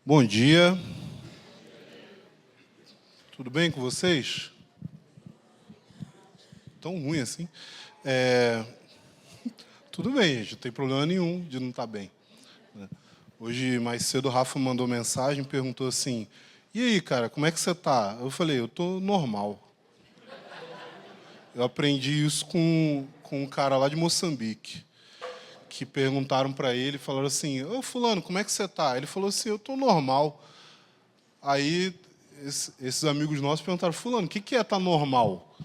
Bom dia. Tudo bem com vocês? Tão ruim assim? Tudo bem, gente. Não tem problema nenhum de não estar bem. Hoje, mais cedo, o Rafa mandou mensagem e perguntou assim: e aí, cara, como é que você está? Eu falei: eu estou normal. Eu aprendi isso com um cara lá de Moçambique, que perguntaram para ele, falaram assim: ô fulano, como é que você está? Ele falou assim: eu estou normal. Aí esses amigos nossos perguntaram: fulano, o que é estar normal?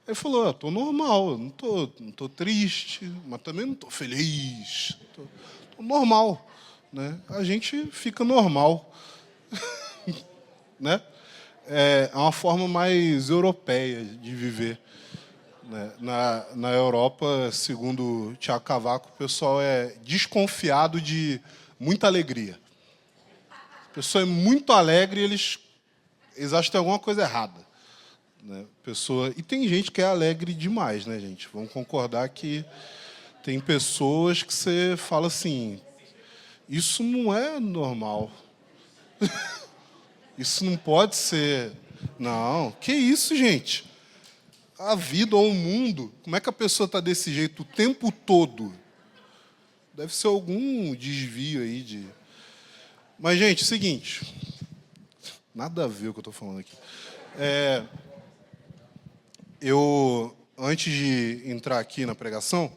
Ele falou: eu estou normal, não tô triste, mas também não estou feliz. Tô normal, né? A gente fica normal, né? É uma forma mais europeia de viver, né? Na Europa, segundo Tiago Cavaco, o pessoal é desconfiado de muita alegria. A pessoa é muito alegre e eles acham que tem alguma coisa errada, né? E tem gente que é alegre demais, né, gente? Vamos concordar que tem pessoas que você fala assim: isso não é normal. Isso não pode ser. Não, que isso, gente? A vida ou o mundo, como é que a pessoa está desse jeito o tempo todo? Deve ser algum desvio aí de... Mas, gente, seguinte, nada a ver o que eu estou falando aqui. Antes de entrar aqui na pregação,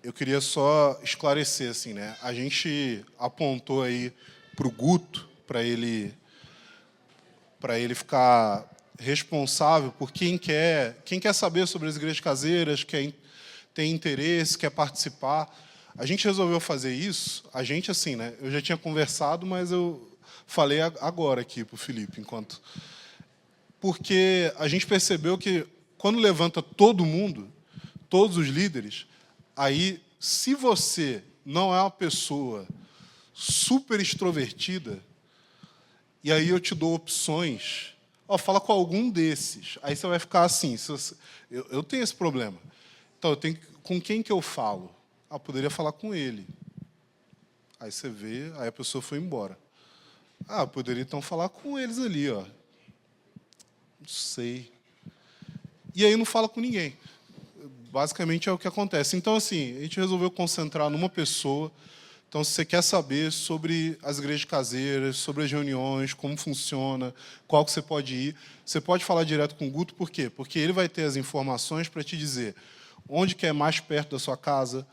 eu queria só esclarecer, assim, né? A gente apontou aí para o Guto, para ele ficar responsável por quem quer saber sobre as igrejas caseiras, tem interesse, quer participar. A gente resolveu fazer isso, assim, né? Eu já tinha conversado, mas eu falei agora aqui para o Felipe, porque a gente percebeu que quando levanta todo mundo, todos os líderes, aí, se você não é uma pessoa super extrovertida, e aí eu te dou opções, fala com algum desses. Aí você vai ficar assim, eu tenho esse problema. Então, com quem que eu falo? Poderia falar com ele. Aí você vê, aí a pessoa foi embora. Poderia então falar com eles ali, ó. Não sei. E aí não fala com ninguém. Basicamente é o que acontece. Então, assim, a gente resolveu concentrar numa pessoa. Então, se você quer saber sobre as igrejas caseiras, sobre as reuniões, como funciona, qual que você pode ir, você pode falar direto com o Guto, por quê? Porque ele vai ter as informações para te dizer onde que é mais perto da sua casa,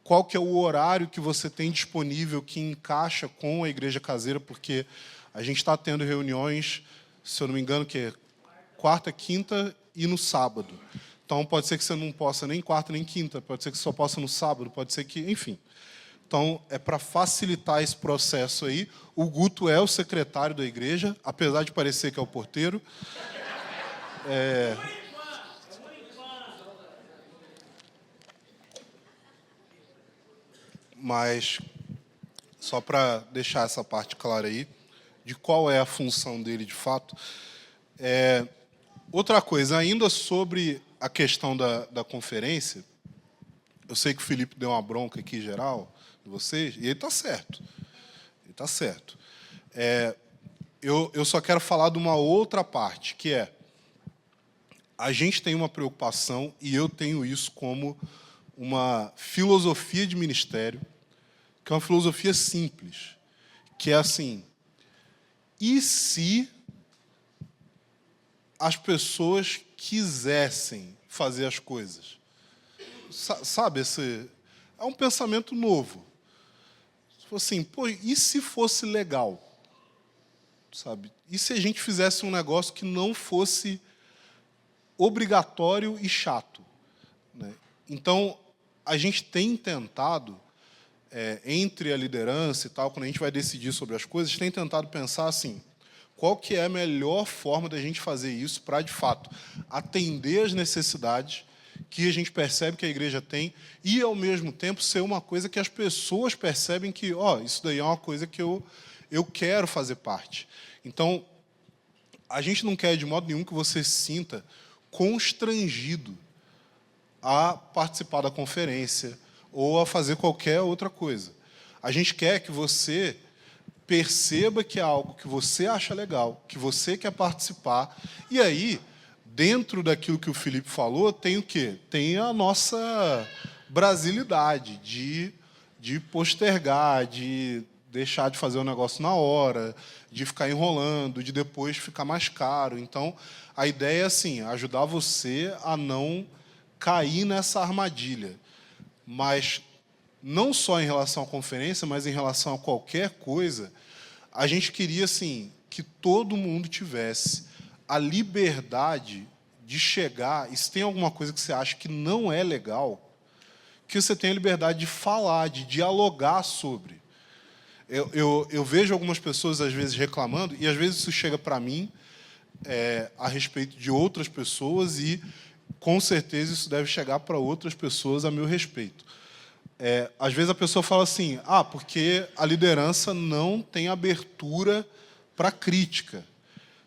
qual que é o horário que você tem disponível que encaixa com a igreja caseira, porque a gente está tendo reuniões, se eu não me engano, que é quarta, quinta e no sábado. Então, pode ser que você não possa nem quarta nem quinta, pode ser que você só possa no sábado, pode ser que... Enfim. Então, é para facilitar esse processo aí. O Guto é o secretário da igreja, apesar de parecer que é o porteiro. Mas, só para deixar essa parte clara aí, de qual é a função dele de fato. Outra coisa, ainda sobre a questão da conferência, eu sei que o Felipe deu uma bronca aqui geral de vocês, e ele está certo. Ele está certo. Eu só quero falar de uma outra parte, que é: a gente tem uma preocupação, e eu tenho isso como uma filosofia de ministério, que é uma filosofia simples, que é assim: e se as pessoas quisessem fazer as coisas? Sabe, é um pensamento novo. Assim, e se fosse legal? Sabe? E se a gente fizesse um negócio que não fosse obrigatório e chato, né? Então, a gente tem tentado, entre a liderança e tal, quando a gente vai decidir sobre as coisas, tem tentado pensar assim: qual que é a melhor forma da gente fazer isso para, de fato, atender as necessidades que a gente percebe que a igreja tem e, ao mesmo tempo, ser uma coisa que as pessoas percebem que, isso daí é uma coisa que eu quero fazer parte. Então, a gente não quer, de modo nenhum, que você se sinta constrangido a participar da conferência ou a fazer qualquer outra coisa. A gente quer que você perceba que é algo que você acha legal, que você quer participar. E aí, dentro daquilo que o Felipe falou, tem o quê? Tem a nossa brasilidade de postergar, de deixar de fazer o negócio na hora, de ficar enrolando, de depois ficar mais caro. Então, a ideia é assim, ajudar você a não cair nessa armadilha. Mas não só em relação à conferência, mas em relação a qualquer coisa, a gente queria assim que todo mundo tivesse a liberdade de chegar, e se tem alguma coisa que você acha que não é legal, que você tenha a liberdade de falar, de dialogar sobre. Eu vejo algumas pessoas, às vezes, reclamando, e às vezes isso chega para mim a respeito de outras pessoas, e, com certeza, isso deve chegar para outras pessoas a meu respeito. Às vezes a pessoa fala assim, porque a liderança não tem abertura para crítica.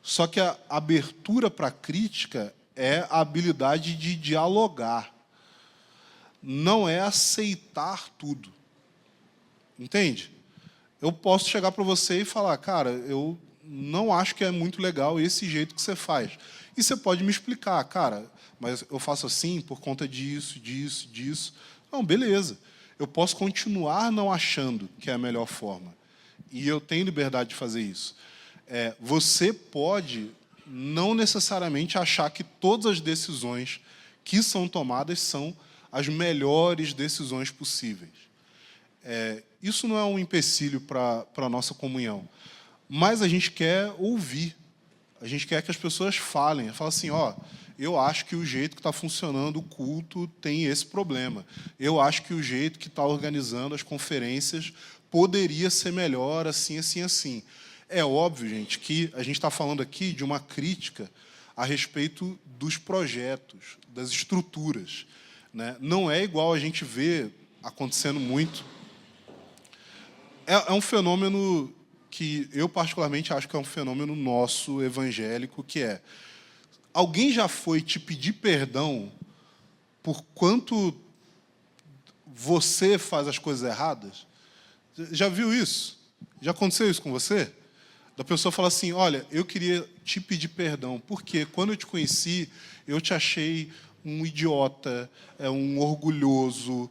Só que a abertura para crítica é a habilidade de dialogar. Não é aceitar tudo. Entende? Eu posso chegar para você e falar, cara, eu não acho que é muito legal esse jeito que você faz. E você pode me explicar, cara, mas eu faço assim por conta disso, disso, disso. Não, beleza. Eu posso continuar não achando que é a melhor forma. E eu tenho liberdade de fazer isso. Você pode não necessariamente achar que todas as decisões que são tomadas são as melhores decisões possíveis. Isso não é um empecilho para a nossa comunhão. Mas a gente quer ouvir. A gente quer que as pessoas falem. Fala assim, eu acho que o jeito que está funcionando o culto tem esse problema. Eu acho que o jeito que está organizando as conferências poderia ser melhor, assim, assim, assim. É óbvio, gente, que a gente está falando aqui de uma crítica a respeito dos projetos, das estruturas, né? Não é igual a gente vê acontecendo muito. É um fenômeno que eu, particularmente, acho que é um fenômeno nosso, evangélico, que é... Alguém já foi te pedir perdão por quanto você faz as coisas erradas? Já viu isso? Já aconteceu isso com você? Da pessoa falar assim, olha, eu queria te pedir perdão, porque quando eu te conheci, eu te achei um idiota, um orgulhoso,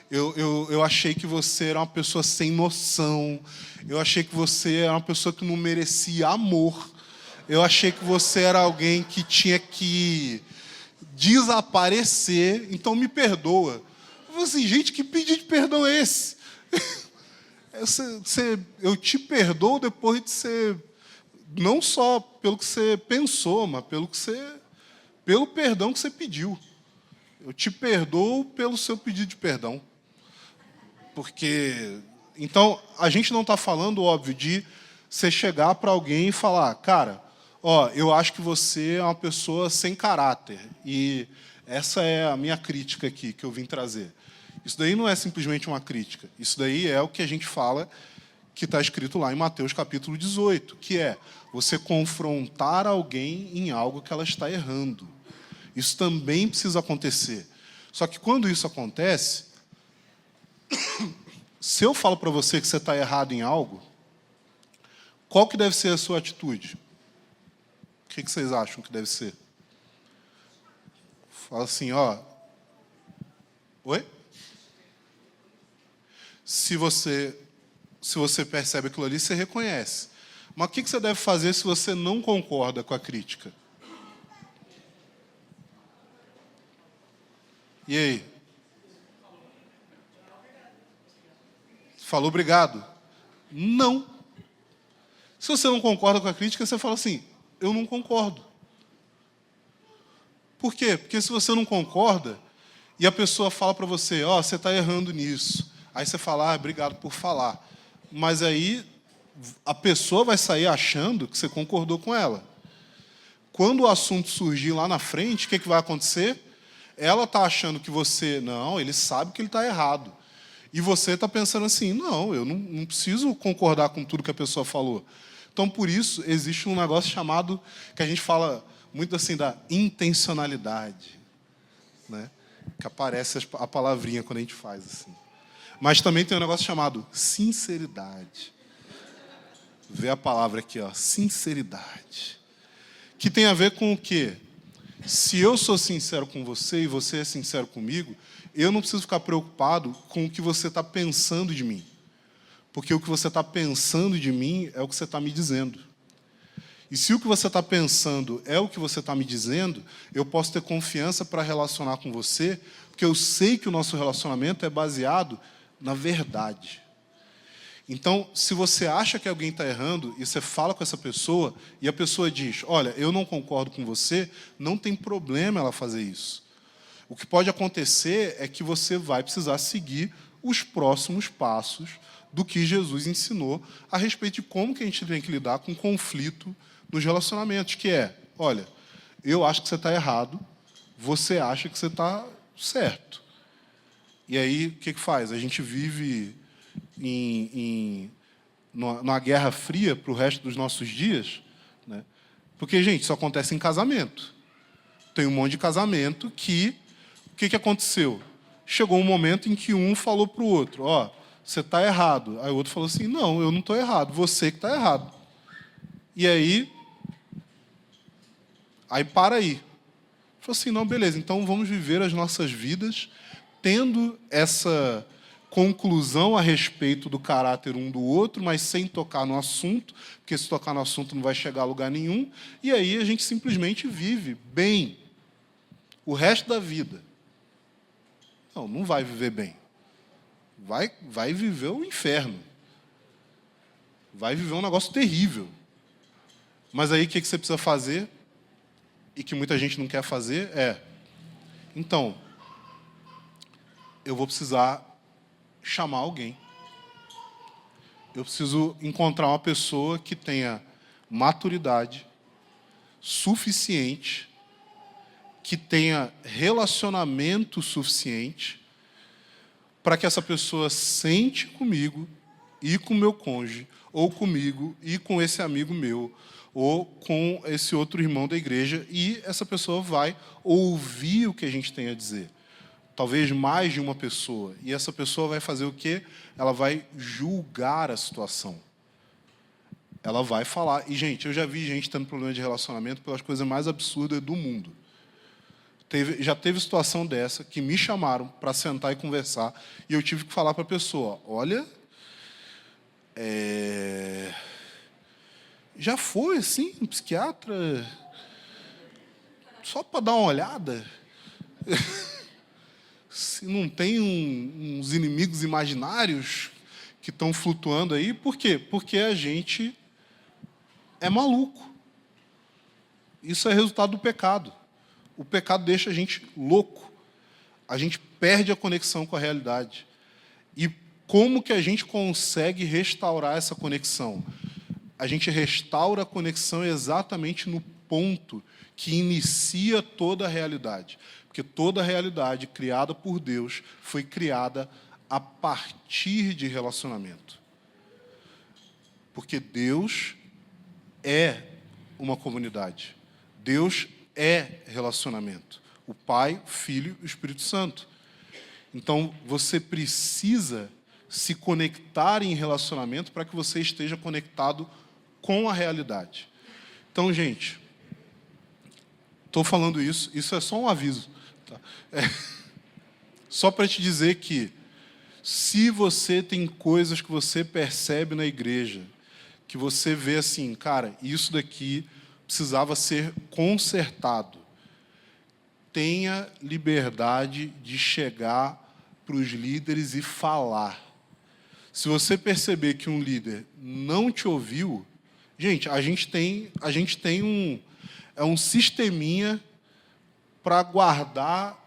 Eu achei que você era uma pessoa sem noção. Eu achei que você era uma pessoa que não merecia amor. Eu achei que você era alguém que tinha que desaparecer. Então, me perdoa. Eu falei assim, gente, que pedido de perdão é esse? Eu te perdoo depois de ser... Não só pelo que você pensou, mas pelo perdão que você pediu. Eu te perdoo pelo seu pedido de perdão. Porque... Então, a gente não está falando, óbvio, de você chegar para alguém e falar, cara, eu acho que você é uma pessoa sem caráter. E essa é a minha crítica aqui, que eu vim trazer. Isso daí não é simplesmente uma crítica. Isso daí é o que a gente fala, que está escrito lá em Mateus capítulo 18, que é você confrontar alguém em algo que ela está errando. Isso também precisa acontecer. Só que quando isso acontece, se eu falo para você que você está errado em algo, qual que deve ser a sua atitude? O que vocês acham que deve ser? Fala assim, Oi? Se você percebe aquilo ali, você reconhece. Mas o que você deve fazer se você não concorda com a crítica? E aí? Falou obrigado? Não. Se você não concorda com a crítica, você fala assim, eu não concordo. Por quê? Porque se você não concorda, e a pessoa fala para você, você está errando nisso. Aí você fala, obrigado por falar. Mas aí a pessoa vai sair achando que você concordou com ela. Quando o assunto surgir lá na frente, o que vai acontecer? Ela está achando que você... Não, ele sabe que ele está errado. E você está pensando assim, não, eu não preciso concordar com tudo que a pessoa falou. Então, por isso, existe um negócio chamado, que a gente fala muito assim, da intencionalidade, né? Que aparece a palavrinha quando a gente faz assim. Mas também tem um negócio chamado sinceridade. Vê a palavra aqui, ó, sinceridade. Que tem a ver com o quê? Se eu sou sincero com você e você é sincero comigo, eu não preciso ficar preocupado com o que você está pensando de mim. Porque o que você está pensando de mim é o que você está me dizendo. E se o que você está pensando é o que você está me dizendo, eu posso ter confiança para relacionar com você, porque eu sei que o nosso relacionamento é baseado na verdade. Então, se você acha que alguém está errando e você fala com essa pessoa e a pessoa diz, olha, eu não concordo com você, não tem problema ela fazer isso. O que pode acontecer é que você vai precisar seguir os próximos passos do que Jesus ensinou a respeito de como que a gente tem que lidar com conflito nos relacionamentos, que é, olha, eu acho que você está errado, você acha que você está certo. E aí, o que faz? A gente vive numa guerra fria para o resto dos nossos dias, né? Porque, gente, isso acontece em casamento. Tem um monte de casamento que... O que aconteceu? Chegou um momento em que um falou para o outro, ó, você está errado. Aí o outro falou assim, não, eu não estou errado, você que está errado. E aí para aí. Falou assim, não, beleza, então vamos viver as nossas vidas tendo essa conclusão a respeito do caráter um do outro, mas sem tocar no assunto, porque se tocar no assunto não vai chegar a lugar nenhum, e aí a gente simplesmente vive bem o resto da vida. Não vai viver bem. Vai viver o inferno. Vai viver um negócio terrível. Mas aí o que você precisa fazer, e que muita gente não quer fazer, então, eu vou precisar chamar alguém. Eu preciso encontrar uma pessoa que tenha maturidade suficiente, que tenha relacionamento suficiente para que essa pessoa sente comigo e com o meu cônjuge, ou comigo e com esse amigo meu, ou com esse outro irmão da igreja, e essa pessoa vai ouvir o que a gente tem a dizer. Talvez mais de uma pessoa. E essa pessoa vai fazer o quê? Ela vai julgar a situação. Ela vai falar. E, gente, eu já vi gente tendo problema de relacionamento pelas coisas mais absurdas do mundo. Já teve situação dessa que me chamaram para sentar e conversar e eu tive que falar para a pessoa, olha, já foi assim, um psiquiatra, só para dar uma olhada, se não tem uns inimigos imaginários que estão flutuando aí, por quê? Porque a gente é maluco. Isso é resultado do pecado. O pecado deixa a gente louco. A gente perde a conexão com a realidade. E como que a gente consegue restaurar essa conexão? A gente restaura a conexão exatamente no ponto que inicia toda a realidade. Porque toda a realidade criada por Deus foi criada a partir de relacionamento. Porque Deus é uma comunidade. Deus é relacionamento. O Pai, o Filho e o Espírito Santo. Então, você precisa se conectar em relacionamento para que você esteja conectado com a realidade. Então, gente, estou falando isso é só um aviso. Tá? Só para te dizer que, se você tem coisas que você percebe na igreja, que você vê assim, cara, isso daqui precisava ser consertado. Tenha liberdade de chegar para os líderes e falar. Se você perceber que um líder não te ouviu, gente, a gente tem um sisteminha para guardar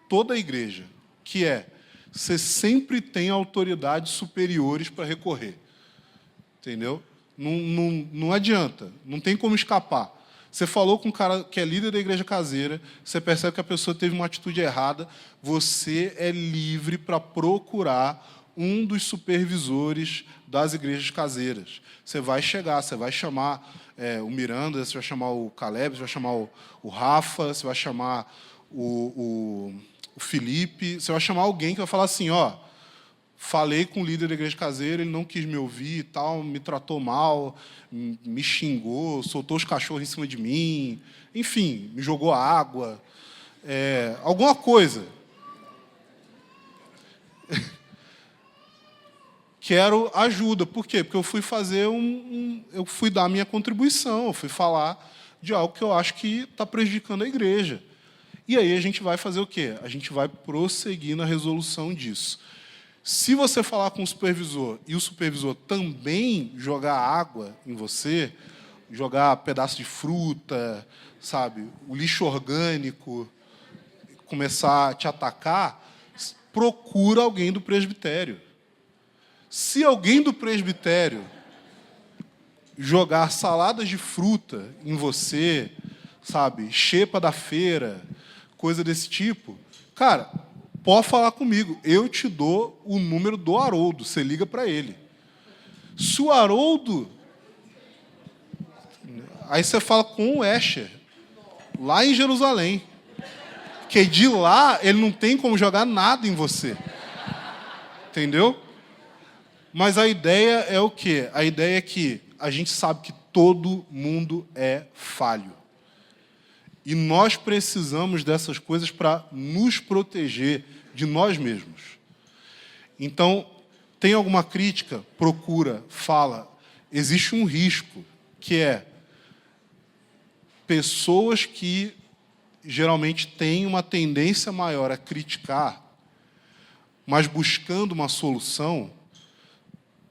toda a igreja, que é, você sempre tem autoridades superiores para recorrer. Entendeu? Não adianta, não tem como escapar. Você falou com um cara que é líder da igreja caseira, você percebe que a pessoa teve uma atitude errada, você é livre para procurar um dos supervisores das igrejas caseiras. Você vai chegar, você vai chamar o Miranda, você vai chamar o Caleb, você vai chamar o Rafa, você vai chamar o Felipe, você vai chamar alguém que vai falar assim, ó, falei com o líder da igreja caseira, ele não quis me ouvir e tal, me tratou mal, me xingou, soltou os cachorros em cima de mim, enfim, me jogou água, alguma coisa. Quero ajuda. Por quê? Porque eu fui fazer eu fui dar a minha contribuição, eu fui falar de algo que eu acho que está prejudicando a igreja. E aí a gente vai fazer o quê? A gente vai prosseguir na resolução disso. Se você falar com o supervisor e o supervisor também jogar água em você, jogar pedaço de fruta, sabe, o lixo orgânico, começar a te atacar, procura alguém do presbitério. Se alguém do presbitério jogar saladas de fruta em você, sabe, xepa da feira, coisa desse tipo, cara, pode falar comigo. Eu te dou o número do Haroldo. Você liga para ele. Se o Haroldo... Aí você fala com o Escher, lá em Jerusalém. Porque de lá, ele não tem como jogar nada em você. Entendeu? Mas a ideia é o quê? A ideia é que a gente sabe que todo mundo é falho. E nós precisamos dessas coisas para nos proteger de nós mesmos. Então, tem alguma crítica? Procura, fala. Existe um risco, que é pessoas que geralmente têm uma tendência maior a criticar, mas buscando uma solução,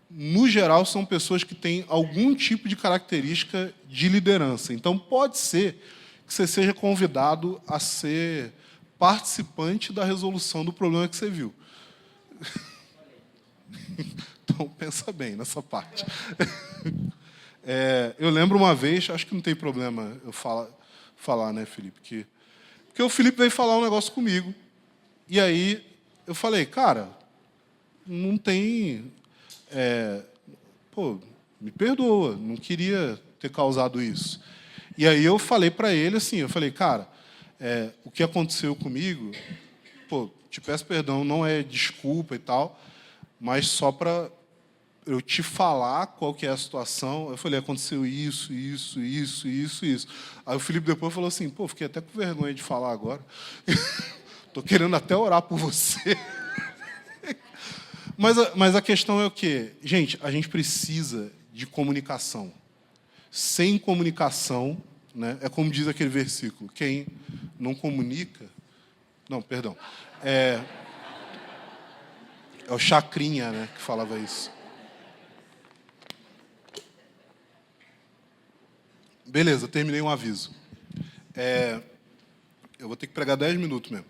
no geral, são pessoas que têm algum tipo de característica de liderança. Então, pode ser que você seja convidado a ser participante da resolução do problema que você viu. Então, pensa bem nessa parte. Eu lembro uma vez, acho que não tem problema eu falar, né, Felipe? Porque o Felipe veio falar um negócio comigo. E aí eu falei, cara, não tem... me perdoa, não queria ter causado isso. E aí eu falei para ele assim, cara, o que aconteceu comigo, te peço perdão, não é desculpa e tal, mas só para eu te falar qual que é a situação. Eu falei, aconteceu isso. Aí o Felipe depois falou assim, fiquei até com vergonha de falar agora. Estou querendo até orar por você. Mas a questão é o quê? Gente, a gente precisa de comunicação. Sem comunicação, né, é como diz aquele versículo, quem não comunica... Não, perdão. É o Chacrinha, né, que falava isso. Beleza, terminei um aviso. Eu vou ter que pregar 10 minutos mesmo.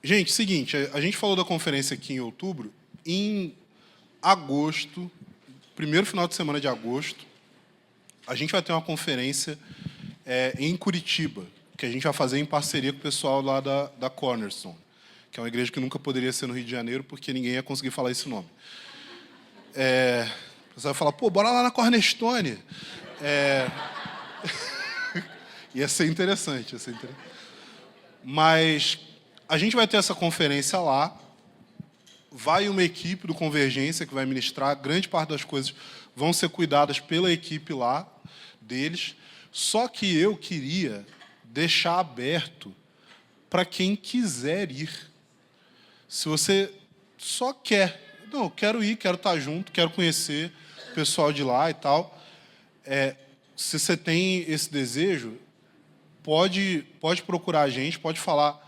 Gente, seguinte, a gente falou da conferência aqui em outubro. Em agosto, primeiro final de semana de agosto, a gente vai ter uma conferência em Curitiba, que a gente vai fazer em parceria com o pessoal lá da Cornerstone, que é uma igreja que nunca poderia ser no Rio de Janeiro, porque ninguém ia conseguir falar esse nome. O pessoal vai falar, bora lá na Cornerstone. Ia ser interessante, Mas a gente vai ter essa conferência lá, vai uma equipe do Convergência que vai ministrar, grande parte das coisas vão ser cuidadas pela equipe lá, deles, só que eu queria deixar aberto para quem quiser ir. Se você só quer, não, quero ir, quero estar junto, quero conhecer o pessoal de lá e tal, se você tem esse desejo, pode procurar a gente, pode falar.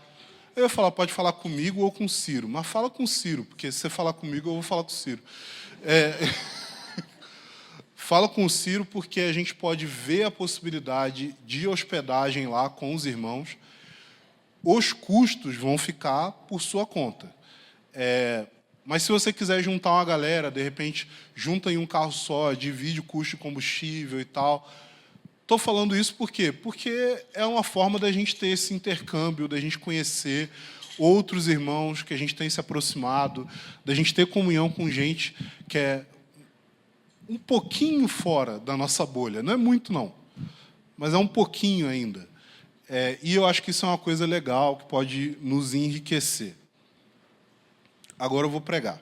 Eu ia falar, pode falar comigo ou com o Ciro, mas fala com o Ciro, porque se você falar comigo, eu vou falar com o Ciro. Fala com o Ciro, porque a gente pode ver a possibilidade de hospedagem lá com os irmãos. Os custos vão ficar por sua conta. Mas se você quiser juntar uma galera, de repente, junta em um carro só, divide o custo de combustível e tal. Estou falando isso por quê? Porque é uma forma da gente ter esse intercâmbio, da gente conhecer outros irmãos que a gente tem se aproximado, da gente ter comunhão com gente que é um pouquinho fora da nossa bolha. Não é muito, não, mas é um pouquinho ainda. E eu acho que isso é uma coisa legal, que pode nos enriquecer. Agora eu vou pregar.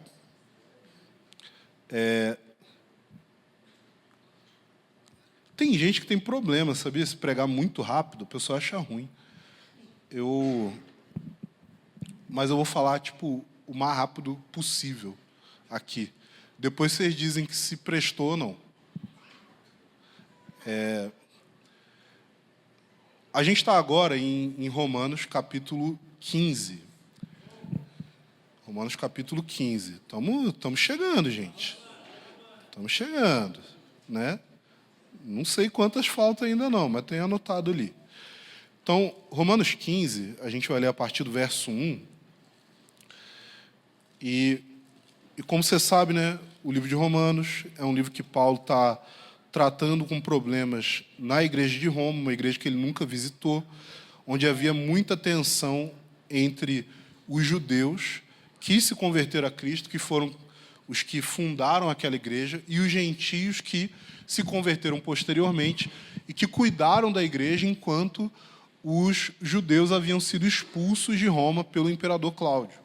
Tem gente que tem problema, sabia? Se pregar muito rápido, o pessoal acha ruim. Mas eu vou falar, o mais rápido possível aqui. Depois vocês dizem que se prestou ou não. A gente está agora em Romanos, capítulo 15. Romanos, capítulo 15. Estamos chegando, gente. Estamos chegando, né? Não sei quantas faltam ainda não, mas tenho anotado ali. Então, Romanos 15, a gente vai ler a partir do verso 1. E como você sabe, né, o livro de Romanos é um livro que Paulo está tratando com problemas na igreja de Roma, uma igreja que ele nunca visitou, onde havia muita tensão entre os judeus que se converteram a Cristo, que foram os que fundaram aquela igreja, e os gentios que se converteram posteriormente e que cuidaram da igreja enquanto os judeus haviam sido expulsos de Roma pelo imperador Cláudio.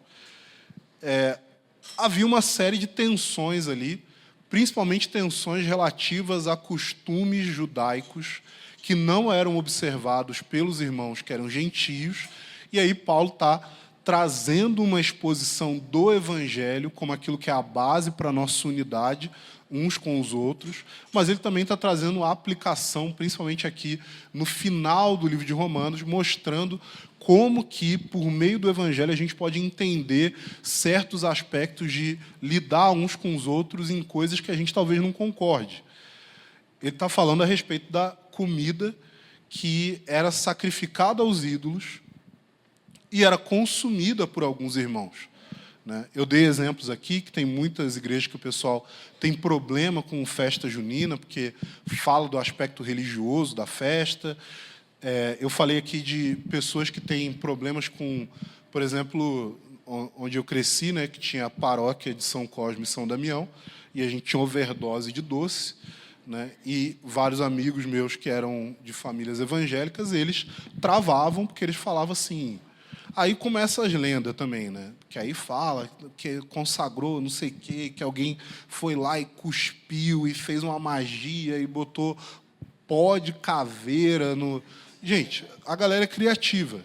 Havia uma série de tensões ali, principalmente tensões relativas a costumes judaicos que não eram observados pelos irmãos que eram gentios, e aí Paulo está trazendo uma exposição do Evangelho como aquilo que é a base para a nossa unidade uns com os outros, mas ele também está trazendo a aplicação, principalmente aqui no final do livro de Romanos, mostrando como que, por meio do Evangelho, a gente pode entender certos aspectos de lidar uns com os outros em coisas que a gente talvez não concorde. Ele está falando a respeito da comida que era sacrificada aos ídolos e era consumida por alguns irmãos. Eu dei exemplos aqui, que tem muitas igrejas que o pessoal tem problema com festa junina, porque fala do aspecto religioso da festa. Eu falei aqui de pessoas que têm problemas com, por exemplo, onde eu cresci, né, que tinha a paróquia de São Cosme e São Damião, e a gente tinha overdose de doce, né, e vários amigos meus que eram de famílias evangélicas, eles travavam, porque eles falavam assim... Aí começam as lendas também, né? Que aí fala que consagrou não sei o quê, que alguém foi lá e cuspiu e fez uma magia e botou pó de caveira no... Gente, a galera é criativa.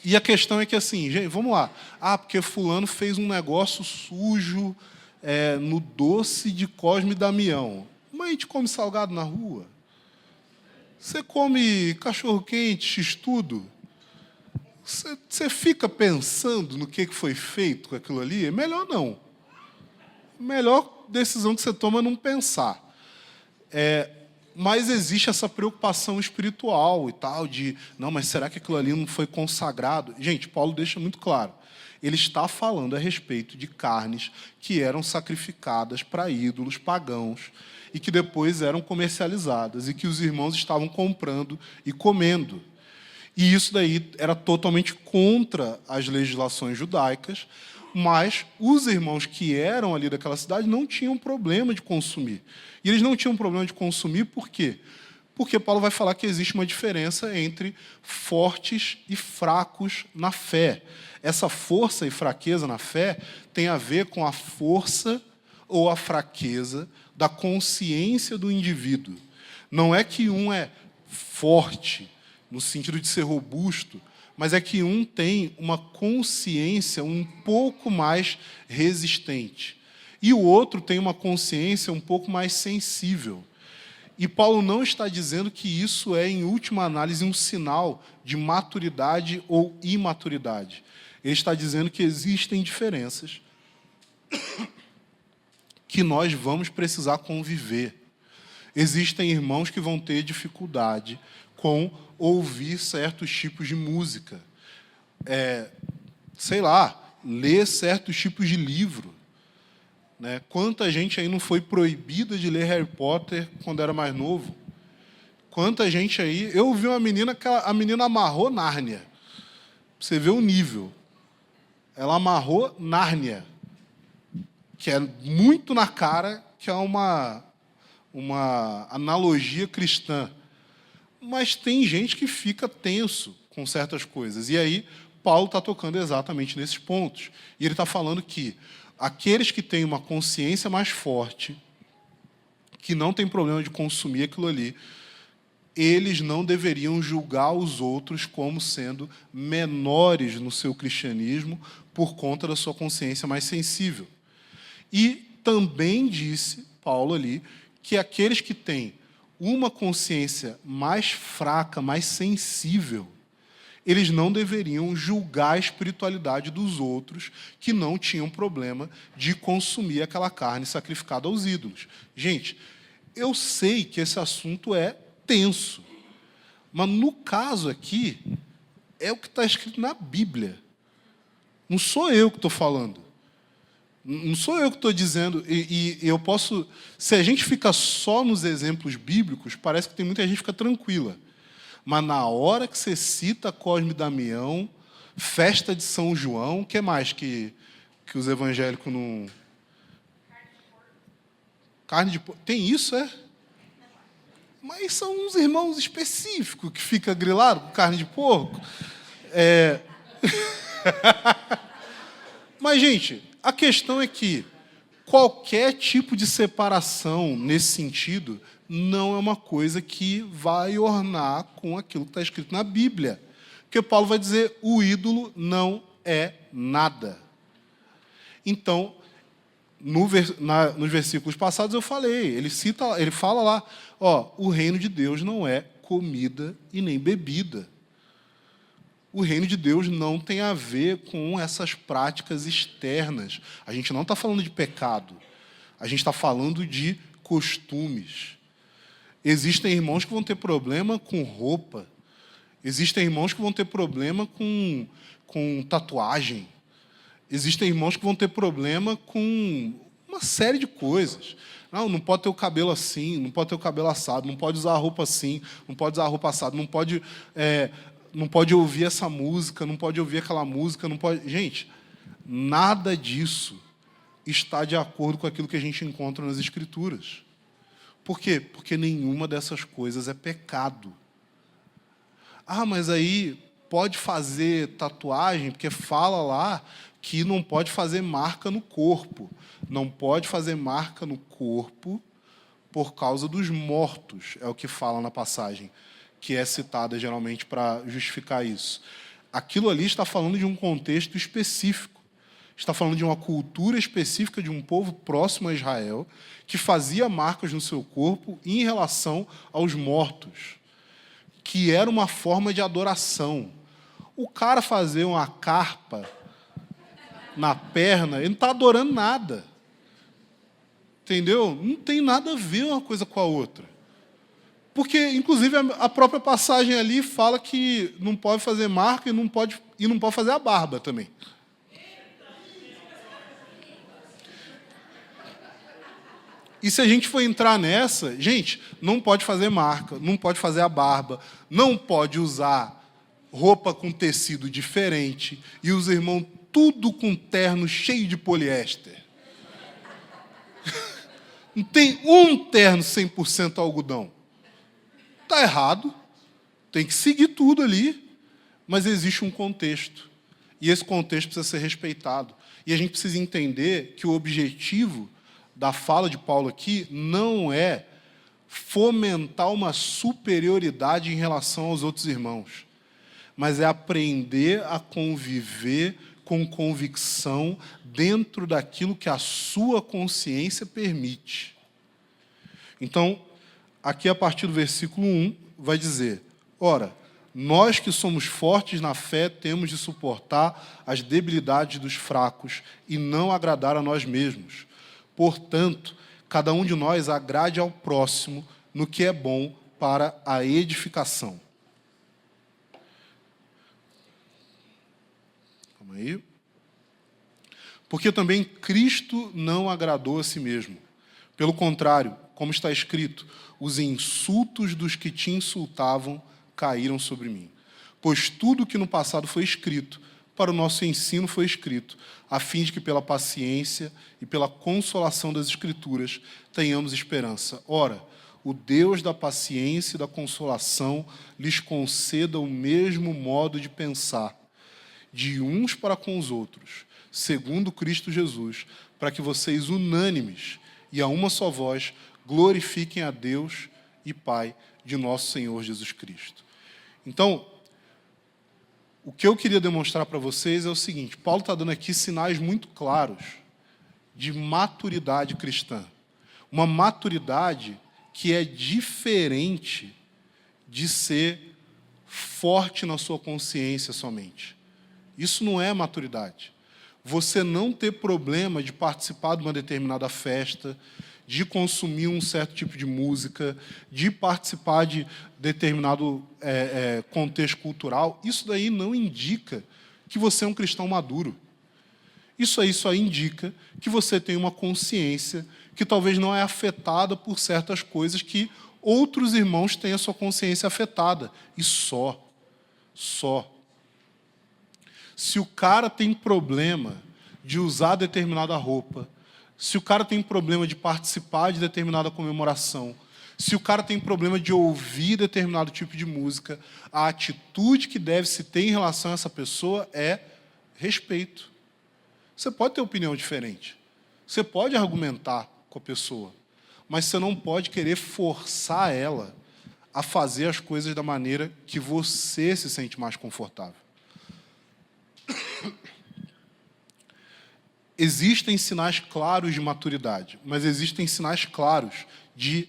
E a questão é que, assim, gente, vamos lá. Porque fulano fez um negócio sujo no doce de Cosme e Damião. Mas a gente come salgado na rua? Você come cachorro-quente, x-tudo? Você fica pensando no que foi feito com aquilo ali? É melhor não. A melhor decisão que você toma é não pensar. Mas existe essa preocupação espiritual e tal, de, não, mas será que aquilo ali não foi consagrado? Gente, Paulo deixa muito claro. Ele está falando a respeito de carnes que eram sacrificadas para ídolos pagãos e que depois eram comercializadas e que os irmãos estavam comprando e comendo. E isso daí era totalmente contra as legislações judaicas, mas os irmãos que eram ali daquela cidade não tinham problema de consumir. E eles não tinham problema de consumir por quê? Porque Paulo vai falar que existe uma diferença entre fortes e fracos na fé. Essa força e fraqueza na fé tem a ver com a força ou a fraqueza da consciência do indivíduo. Não é que um é forte, no sentido de ser robusto, mas é que um tem uma consciência um pouco mais resistente. E o outro tem uma consciência um pouco mais sensível. E Paulo não está dizendo que isso é, em última análise, um sinal de maturidade ou imaturidade. Ele está dizendo que existem diferenças que nós vamos precisar conviver. Existem irmãos que vão ter dificuldade com ouvir certos tipos de música, ler certos tipos de livro. Né? Quanta gente aí não foi proibida de ler Harry Potter quando era mais novo? Quanta gente aí... Eu vi uma menina que a menina amarrou Nárnia. Você vê o nível. Ela amarrou Nárnia, que é muito na cara que é uma analogia cristã. Mas tem gente que fica tenso com certas coisas. E aí, Paulo está tocando exatamente nesses pontos. E ele está falando que aqueles que têm uma consciência mais forte, que não tem problema de consumir aquilo ali, eles não deveriam julgar os outros como sendo menores no seu cristianismo por conta da sua consciência mais sensível. E também disse, Paulo ali, que aqueles que têm uma consciência mais fraca, mais sensível, eles não deveriam julgar a espiritualidade dos outros que não tinham problema de consumir aquela carne sacrificada aos ídolos. Gente, eu sei que esse assunto é tenso, mas no caso aqui, é o que está escrito na Bíblia. Não sou eu que estou falando. Não sou eu que estou dizendo, e eu posso... Se a gente fica só nos exemplos bíblicos, parece que tem muita gente que fica tranquila. Mas na hora que você cita Cosme e Damião, festa de São João, o que mais que os evangélicos não... Carne de porco. Tem isso, é? Mas são uns irmãos específicos que ficam grilados com carne de porco. Mas, gente, a questão é que qualquer tipo de separação nesse sentido não é uma coisa que vai ornar com aquilo que está escrito na Bíblia. Porque Paulo vai dizer, o ídolo não é nada. Então, nos versículos passados eu falei, ele fala lá, o reino de Deus não é comida e nem bebida. O reino de Deus não tem a ver com essas práticas externas. A gente não está falando de pecado. A gente está falando de costumes. Existem irmãos que vão ter problema com roupa. Existem irmãos que vão ter problema com tatuagem. Existem irmãos que vão ter problema com uma série de coisas. Não pode ter o cabelo assim, não pode ter o cabelo assado, não pode usar a roupa assim, não pode usar a roupa assada, não pode ouvir essa música, não pode ouvir aquela música, não pode... Gente, nada disso está de acordo com aquilo que a gente encontra nas Escrituras. Por quê? Porque nenhuma dessas coisas é pecado. Mas aí pode fazer tatuagem, porque fala lá que não pode fazer marca no corpo. Não pode fazer marca no corpo por causa dos mortos, é o que fala na passagem, que é citada geralmente para justificar isso. Aquilo ali está falando de um contexto específico. Está falando de uma cultura específica de um povo próximo a Israel que fazia marcas no seu corpo em relação aos mortos, que era uma forma de adoração. O cara fazer uma carpa na perna, ele não está adorando nada. Entendeu? Não tem nada a ver uma coisa com a outra. Porque, inclusive, a própria passagem ali fala que não pode fazer marca e não pode fazer a barba também. E se a gente for entrar nessa, gente, não pode fazer marca, não pode fazer a barba, não pode usar roupa com tecido diferente, e os irmãos tudo com terno cheio de poliéster. Não tem um terno 100% algodão. Está errado, tem que seguir tudo ali, mas existe um contexto, e esse contexto precisa ser respeitado. E a gente precisa entender que o objetivo da fala de Paulo aqui não é fomentar uma superioridade em relação aos outros irmãos, mas é aprender a conviver com convicção dentro daquilo que a sua consciência permite. Então, aqui a partir do versículo 1, vai dizer, ora, nós que somos fortes na fé temos de suportar as debilidades dos fracos e não agradar a nós mesmos. Portanto, cada um de nós agrade ao próximo no que é bom para a edificação. Calma aí. Porque também Cristo não agradou a si mesmo. Pelo contrário, como está escrito, os insultos dos que te insultavam caíram sobre mim. Pois tudo que no passado foi escrito, para o nosso ensino foi escrito, a fim de que pela paciência e pela consolação das Escrituras tenhamos esperança. Ora, o Deus da paciência e da consolação lhes conceda o mesmo modo de pensar de uns para com os outros, segundo Cristo Jesus, para que vocês, unânimes e a uma só voz, glorifiquem a Deus e Pai de nosso Senhor Jesus Cristo. Então, o que eu queria demonstrar para vocês é o seguinte: Paulo está dando aqui sinais muito claros de maturidade cristã. Uma maturidade que é diferente de ser forte na sua consciência somente. Isso não é maturidade. Você não ter problema de participar de uma determinada festa, de consumir um certo tipo de música, de participar de determinado contexto cultural, isso daí não indica que você é um cristão maduro. Isso aí só indica que você tem uma consciência que talvez não é afetada por certas coisas que outros irmãos têm a sua consciência afetada. E só. Se o cara tem problema de usar determinada roupa, se o cara tem problema de participar de determinada comemoração, se o cara tem problema de ouvir determinado tipo de música, a atitude que deve se ter em relação a essa pessoa é respeito. Você pode ter opinião diferente, você pode argumentar com a pessoa, mas você não pode querer forçar ela a fazer as coisas da maneira que você se sente mais confortável. Existem sinais claros de maturidade, mas existem sinais claros de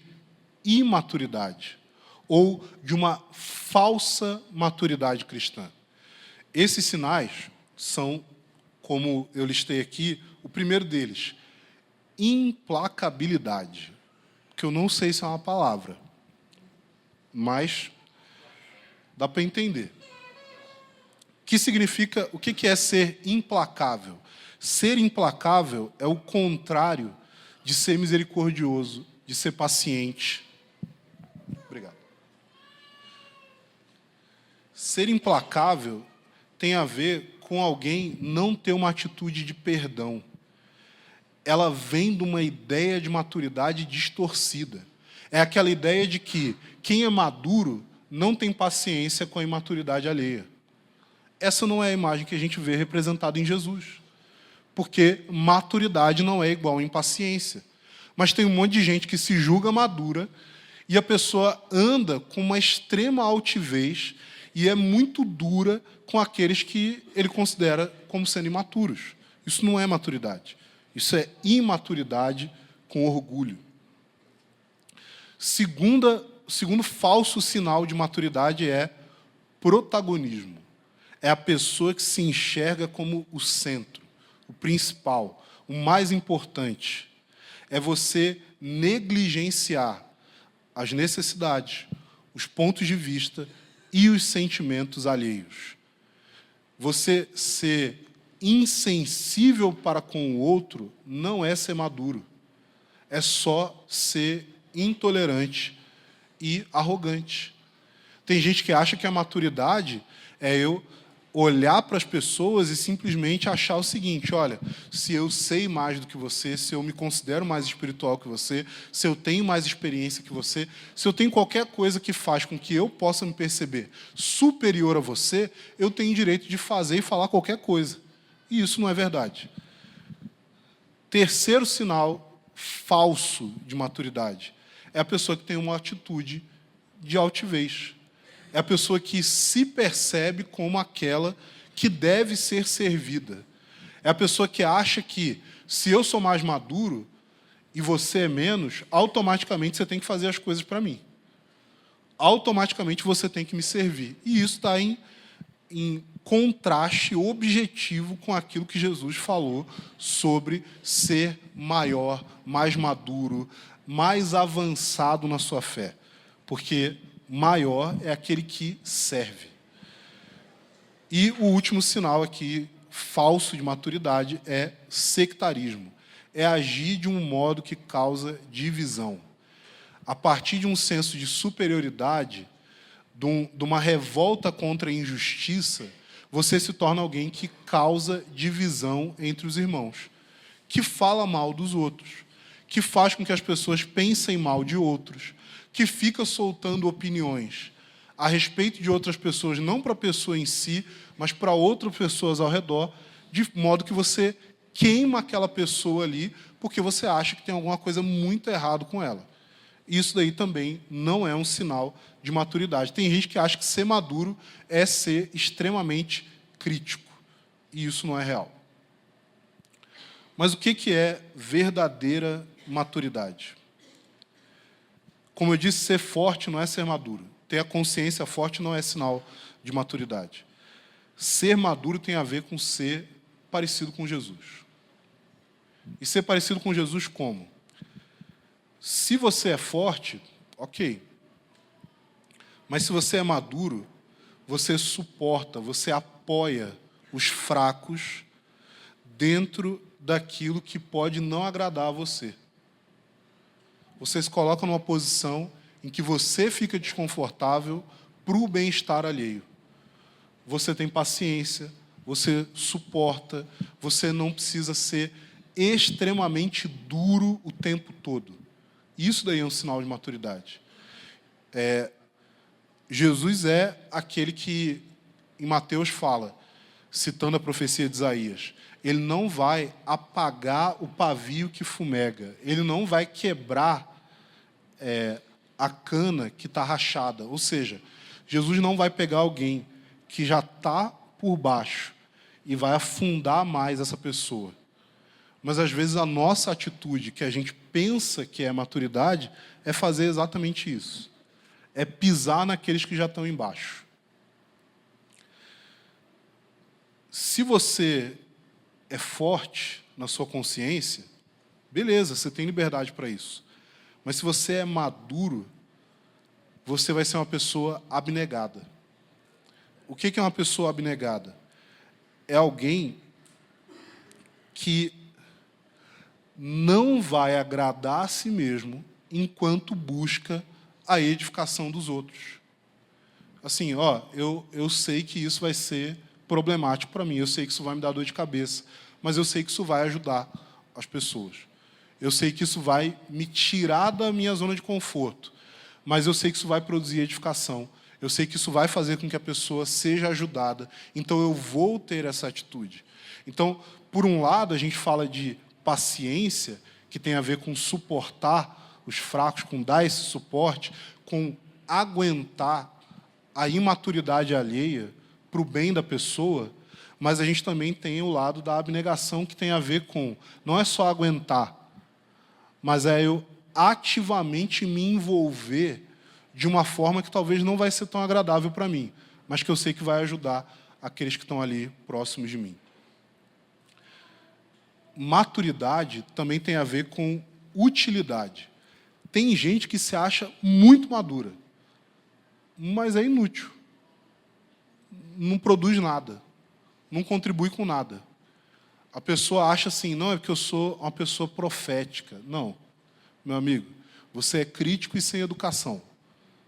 imaturidade ou de uma falsa maturidade cristã. Esses sinais são, como eu listei aqui, o primeiro deles, implacabilidade, que eu não sei se é uma palavra, mas dá para entender. O que é ser implacável? Ser implacável é o contrário de ser misericordioso, de ser paciente. Obrigado. Ser implacável tem a ver com alguém não ter uma atitude de perdão. Ela vem de uma ideia de maturidade distorcida. É aquela ideia de que quem é maduro não tem paciência com a imaturidade alheia. Essa não é a imagem que a gente vê representada em Jesus. Porque maturidade não é igual a impaciência. Mas tem um monte de gente que se julga madura e a pessoa anda com uma extrema altivez e é muito dura com aqueles que ele considera como sendo imaturos. Isso não é maturidade. Isso é imaturidade com orgulho. Segundo falso sinal de maturidade é protagonismo. É a pessoa que se enxerga como o centro, o principal, o mais importante. É você negligenciar as necessidades, os pontos de vista e os sentimentos alheios. Você ser insensível para com o outro não é ser maduro. É só ser intolerante e arrogante. Tem gente que acha que a maturidade é eu olhar para as pessoas e simplesmente achar o seguinte: olha, se eu sei mais do que você, se eu me considero mais espiritual que você, se eu tenho mais experiência que você, se eu tenho qualquer coisa que faz com que eu possa me perceber superior a você, eu tenho direito de fazer e falar qualquer coisa. E isso não é verdade. Terceiro sinal falso de maturidade é a pessoa que tem uma atitude de altivez. É a pessoa que se percebe como aquela que deve ser servida. É a pessoa que acha que, se eu sou mais maduro e você é menos, automaticamente você tem que fazer as coisas para mim. Automaticamente você tem que me servir. E isso está em contraste objetivo com aquilo que Jesus falou sobre ser maior, mais maduro, mais avançado na sua fé. Porque maior é aquele que serve. E o último sinal aqui, falso de maturidade, é sectarismo. É agir de um modo que causa divisão. A partir de um senso de superioridade, de uma revolta contra a injustiça, você se torna alguém que causa divisão entre os irmãos, que fala mal dos outros, que faz com que as pessoas pensem mal de outros, que fica soltando opiniões a respeito de outras pessoas, não para a pessoa em si, mas para outras pessoas ao redor, de modo que você queima aquela pessoa ali porque você acha que tem alguma coisa muito errada com ela. Isso daí também não é um sinal de maturidade. Tem gente que acha que ser maduro é ser extremamente crítico, e isso não é real. Mas o que é verdadeira maturidade? Como eu disse, ser forte não é ser maduro. Ter a consciência forte não é sinal de maturidade. Ser maduro tem a ver com ser parecido com Jesus. E ser parecido com Jesus como? Se você é forte, ok. Mas se você é maduro, você suporta, você apoia os fracos dentro daquilo que pode não agradar a você. Você se coloca numa posição em que você fica desconfortável para o bem-estar alheio. Você tem paciência, você suporta, você não precisa ser extremamente duro o tempo todo. Isso daí é um sinal de maturidade. Jesus é aquele que, em Mateus, fala, citando a profecia de Isaías, ele não vai apagar o pavio que fumega, ele não vai quebrar a cana que está rachada. Ou seja, Jesus não vai pegar alguém que já está por baixo e vai afundar mais essa pessoa. Mas, às vezes, a nossa atitude, que a gente pensa que é maturidade, é fazer exatamente isso. É pisar naqueles que já estão embaixo. Se você é forte na sua consciência, beleza, você tem liberdade para isso. Mas se você é maduro, você vai ser uma pessoa abnegada. O que é uma pessoa abnegada? É alguém que não vai agradar a si mesmo enquanto busca a edificação dos outros. Assim, eu sei que isso vai ser problemático para mim, eu sei que isso vai me dar dor de cabeça, mas eu sei que isso vai ajudar as pessoas. Eu sei que isso vai me tirar da minha zona de conforto, mas eu sei que isso vai produzir edificação. Eu sei que isso vai fazer com que a pessoa seja ajudada. Então, eu vou ter essa atitude. Então, por um lado, a gente fala de paciência, que tem a ver com suportar os fracos, com dar esse suporte, com aguentar a imaturidade alheia para o bem da pessoa, mas a gente também tem o lado da abnegação, que tem a ver com, não é só aguentar, mas é eu ativamente me envolver de uma forma que talvez não vai ser tão agradável para mim, mas que eu sei que vai ajudar aqueles que estão ali próximos de mim. Maturidade também tem a ver com utilidade. Tem gente que se acha muito madura, mas é inútil. Não produz nada, não contribui com nada. A pessoa acha assim, não, é porque eu sou uma pessoa profética. Não, meu amigo, você é crítico e sem educação.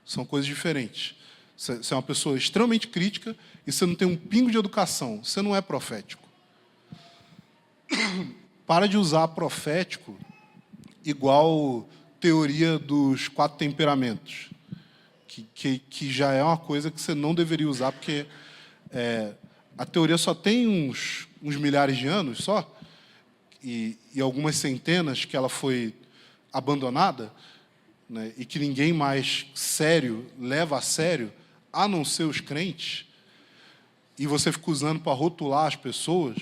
São coisas diferentes. Você é uma pessoa extremamente crítica e você não tem um pingo de educação. Você não é profético. Para de usar profético igual teoria dos 4 temperamentos, que já é uma coisa que você não deveria usar, porque a teoria só tem uns milhares de anos só, e algumas centenas que ela foi abandonada, né, e que ninguém mais sério leva a sério, a não ser os crentes, e você fica usando para rotular as pessoas,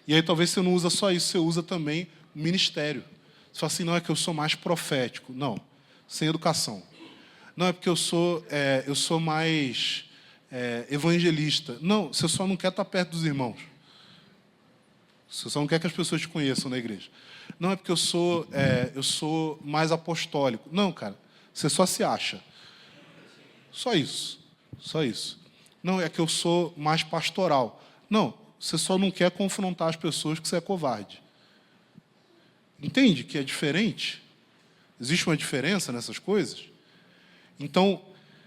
e aí talvez você não usa só isso, você usa também o ministério. Você fala assim, não, é que eu sou mais profético. Não, sem educação. Não, é porque eu sou mais evangelista. Não, você só não quer estar perto dos irmãos. Você só não quer que as pessoas te conheçam na igreja. Não, é porque eu sou mais apostólico. Não, cara, você só se acha. Só isso. Só isso. Não, é que eu sou mais pastoral. Não, você só não quer confrontar as pessoas que você é covarde. Entende que é diferente? Existe uma diferença nessas coisas? Então,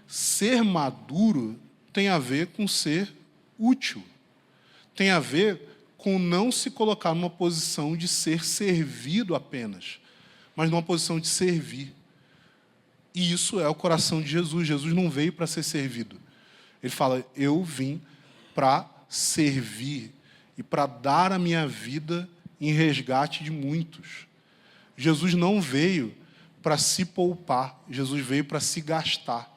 ser maduro tem a ver com ser útil. Tem a ver com não se colocar numa posição de ser servido apenas, mas numa posição de servir. E isso é o coração de Jesus. Jesus não veio para ser servido. Ele fala, eu vim para servir e para dar a minha vida em resgate de muitos. Jesus não veio para se poupar, Jesus veio para se gastar.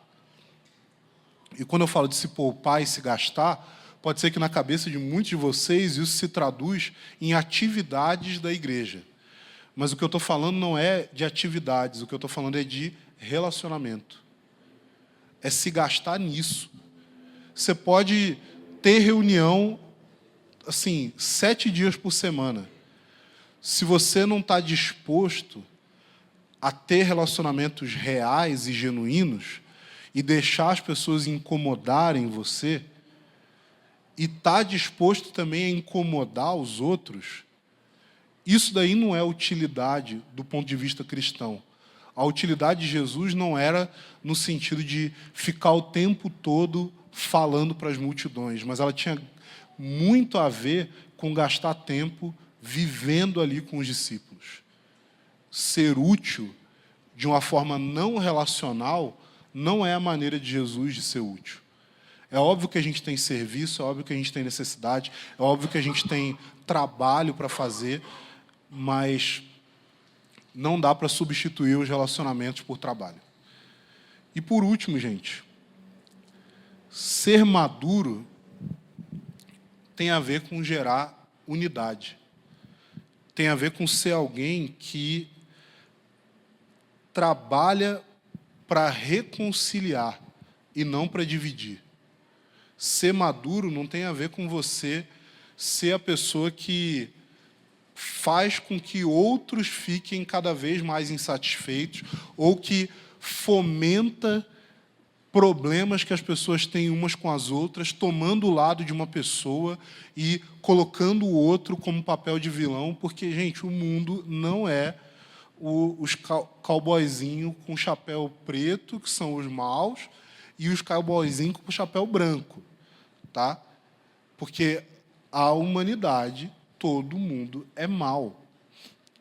E quando eu falo de se poupar e se gastar, pode ser que na cabeça de muitos de vocês isso se traduz em atividades da igreja. Mas o que eu estou falando não é de atividades, o que eu estou falando é de relacionamento. É se gastar nisso. Você pode ter reunião, assim, 7 dias por semana. Se você não está disposto a ter relacionamentos reais e genuínos e deixar as pessoas incomodarem você e está disposto também a incomodar os outros, isso daí não é utilidade do ponto de vista cristão. A utilidade de Jesus não era no sentido de ficar o tempo todo falando para as multidões, mas ela tinha muito a ver com gastar tempo vivendo ali com os discípulos. Ser útil de uma forma não relacional não é a maneira de Jesus de ser útil. É óbvio que a gente tem serviço, é óbvio que a gente tem necessidade, é óbvio que a gente tem trabalho para fazer, mas não dá para substituir os relacionamentos por trabalho. E por último, gente, ser maduro tem a ver com gerar unidade. Tem a ver com ser alguém que trabalha para reconciliar e não para dividir. Ser maduro não tem a ver com você ser a pessoa que faz com que outros fiquem cada vez mais insatisfeitos ou que fomenta problemas que as pessoas têm umas com as outras, tomando o lado de uma pessoa e colocando o outro como papel de vilão, porque, gente, o mundo não é os cowboyzinhos com chapéu preto, que são os maus, e os cowboyzinhos com chapéu branco, tá? Porque a humanidade, todo mundo é mau.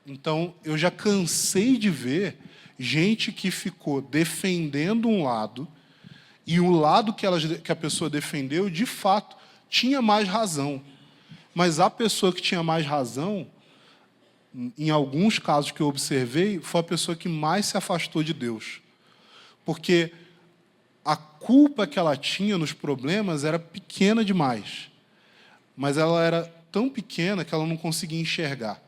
Então, eu já cansei de ver gente que ficou defendendo um lado, e o lado que a pessoa defendeu, de fato, tinha mais razão. Mas a pessoa que tinha mais razão, em alguns casos que eu observei, foi a pessoa que mais se afastou de Deus. Porque a culpa que ela tinha nos problemas era pequena demais. Mas ela era tão pequena que ela não conseguia enxergar.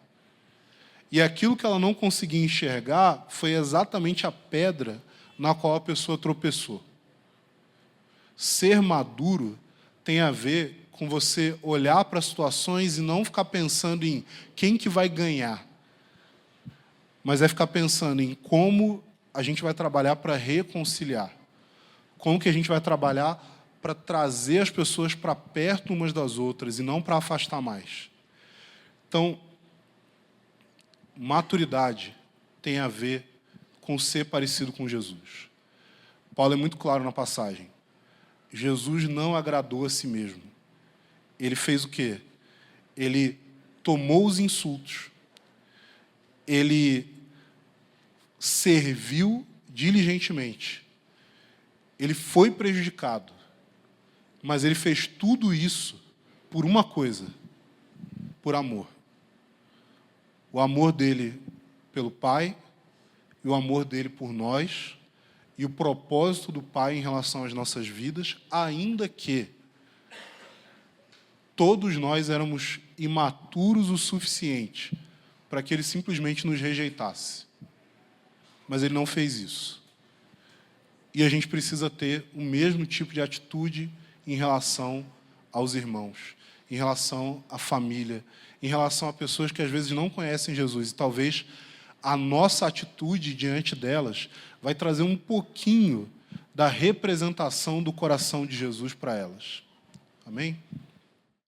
E aquilo que ela não conseguia enxergar foi exatamente a pedra na qual a pessoa tropeçou. Ser maduro tem a ver com você olhar para as situações e não ficar pensando em quem que vai ganhar, mas é ficar pensando em como a gente vai trabalhar para reconciliar, como que a gente vai trabalhar para trazer as pessoas para perto umas das outras e não para afastar mais. Então, maturidade tem a ver com ser parecido com Jesus. Paulo é muito claro na passagem. Jesus não agradou a si mesmo. Ele fez o quê? Ele tomou os insultos. Ele serviu diligentemente. Ele foi prejudicado. Mas ele fez tudo isso por uma coisa: por amor. O amor dele pelo Pai e o amor dele por nós e o propósito do Pai em relação às nossas vidas, ainda que todos nós éramos imaturos o suficiente para que ele simplesmente nos rejeitasse. Mas ele não fez isso. E a gente precisa ter o mesmo tipo de atitude em relação aos irmãos, em relação à família, em relação a pessoas que às vezes não conhecem Jesus. E talvez a nossa atitude diante delas vai trazer um pouquinho da representação do coração de Jesus para elas. Amém?